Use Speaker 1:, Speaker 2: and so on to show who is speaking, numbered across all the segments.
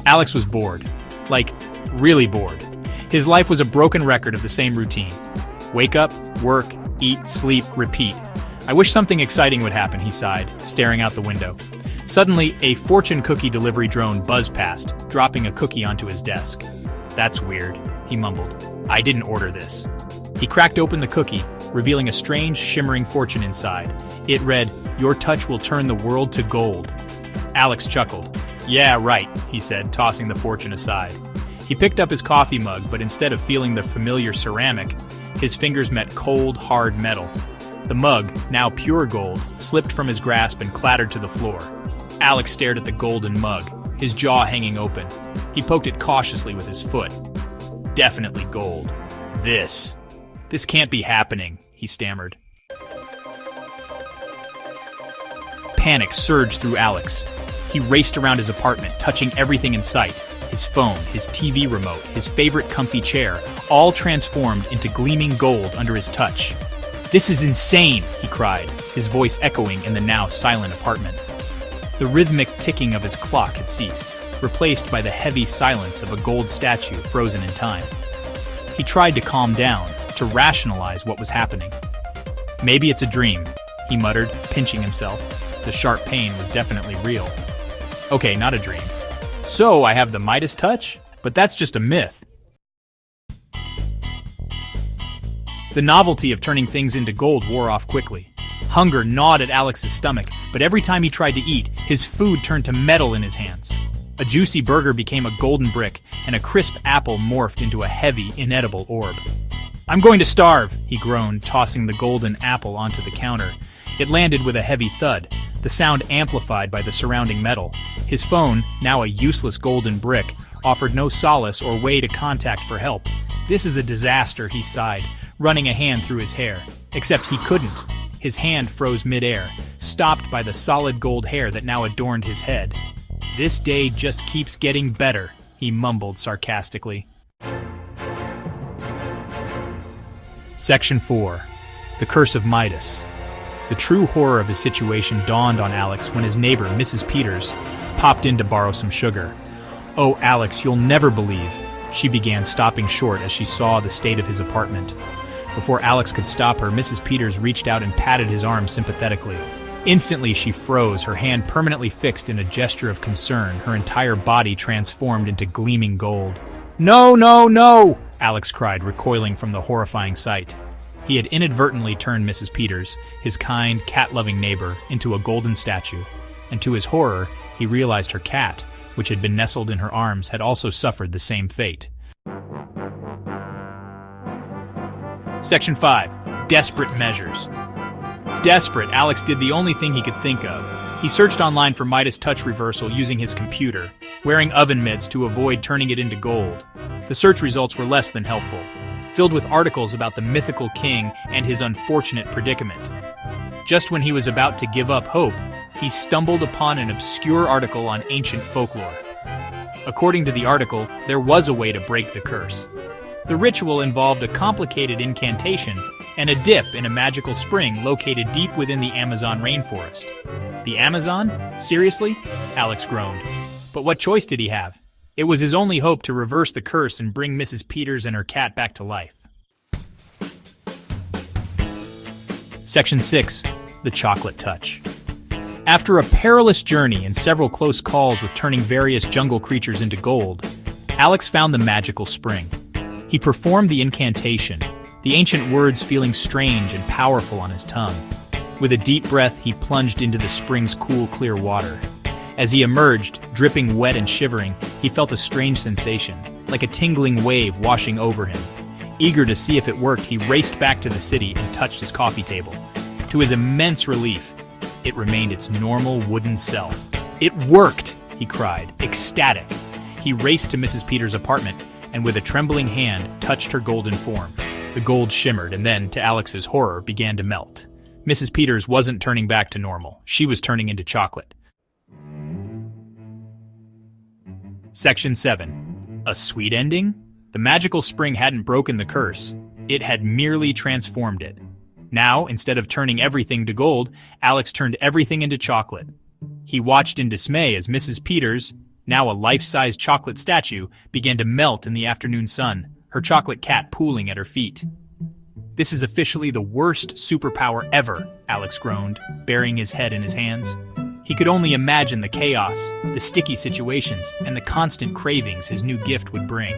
Speaker 1: Alex was bored. Like, really bored. His life was a broken record of the same routine. Wake up, work, eat, sleep, repeat. I wish something exciting would happen, he sighed, staring out the window. Suddenly, a fortune cookie delivery drone buzzed past, dropping a cookie onto his desk. That's weird, he mumbled. I didn't order this. He cracked open the cookie, revealing a strange, shimmering fortune inside. It read, "Your touch will turn the world to gold." Alex chuckled. Yeah, right, he said, tossing the fortune aside. He picked up his coffee mug, but instead of feeling the familiar ceramic, his fingers met cold, hard metal. The mug, now pure gold, slipped from his grasp and clattered to the floor. Alex stared at the golden mug, his jaw hanging open. He poked it cautiously with his foot. Definitely gold. This can't be happening, he stammered. Panic surged through Alex. He raced around his apartment, touching everything in sight. His phone, his TV remote, his favorite comfy chair, all transformed into gleaming gold under his touch. This is insane, he cried, his voice echoing in the now silent apartment. The rhythmic ticking of his clock had ceased, replaced by the heavy silence of a gold statue frozen in time. He tried to calm down, to rationalize what was happening. Maybe it's a dream, he muttered, pinching himself. The sharp pain was definitely real. Okay, not a dream. So I have the Midas Touch? But that's just a myth. The novelty of turning things into gold wore off quickly. Hunger gnawed at Alex's stomach, but every time he tried to eat, his food turned to metal in his hands. A juicy burger became a golden brick, and a crisp apple morphed into a heavy, inedible orb. I'm going to starve, he groaned, tossing the golden apple onto the counter. It landed with a heavy thud, the sound amplified by the surrounding metal. His phone, now a useless golden brick, offered no solace or way to contact for help. This is a disaster, he sighed, running a hand through his hair. Except he couldn't. His hand froze midair, stopped by the solid gold hair that now adorned his head. This day just keeps getting better, he mumbled sarcastically. Section 4. The Curse of Midas. The true horror of his situation dawned on Alex when his neighbor, Mrs. Peters, popped in to borrow some sugar. Oh, Alex, you'll never believe, she began, stopping short as she saw the state of his apartment. Before Alex could stop her, Mrs. Peters reached out and patted his arm sympathetically. Instantly, she froze, her hand permanently fixed in a gesture of concern, her entire body transformed into gleaming gold. No, no, no! Alex cried, recoiling from the horrifying sight. He had inadvertently turned Mrs. Peters, his kind, cat-loving neighbor, into a golden statue. And to his horror, he realized her cat, which had been nestled in her arms, had also suffered the same fate. Section 5. Desperate Measures. Desperate, Alex did the only thing he could think of. He searched online for Midas Touch reversal using his computer, wearing oven mitts to avoid turning it into gold. The search results were less than helpful, filled with articles about the mythical king and his unfortunate predicament. Just when he was about to give up hope, he stumbled upon an obscure article on ancient folklore. According to the article, there was a way to break the curse. The ritual involved a complicated incantation and a dip in a magical spring located deep within the Amazon rainforest. The Amazon? Seriously? Alex groaned. But what choice did he have? It was his only hope to reverse the curse and bring Mrs. Peters and her cat back to life. Section 6. The Chocolate Touch. After a perilous journey and several close calls with turning various jungle creatures into gold, Alex found the magical spring. He performed the incantation, the ancient words feeling strange and powerful on his tongue. With a deep breath, he plunged into the spring's cool, clear water. As he emerged, dripping wet and shivering, he felt a strange sensation, like a tingling wave washing over him. Eager to see if it worked, he raced back to the city and touched his coffee table. To his immense relief, it remained its normal wooden self. It worked, he cried, ecstatic. He raced to Mrs. Peters' apartment and with a trembling hand touched her golden form. The gold shimmered and then, to Alex's horror, began to melt. Mrs. Peters wasn't turning back to normal. She was turning into chocolate. Section 7. A sweet ending? The magical spring hadn't broken the curse. It had merely transformed it. Now, instead of turning everything to gold, Alex turned everything into chocolate. He watched in dismay as Mrs. Peters, Now a life-size chocolate statue began to melt in the afternoon sun, her chocolate cat pooling at her feet. "This is officially the worst superpower ever," Alex groaned, burying his head in his hands. He could only imagine the chaos, the sticky situations, and the constant cravings his new gift would bring.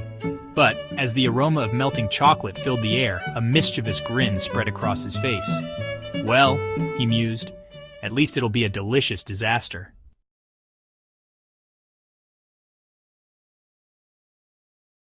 Speaker 1: But, as the aroma of melting chocolate filled the air, a mischievous grin spread across his face. "Well," he mused, "at least it'll be a delicious disaster."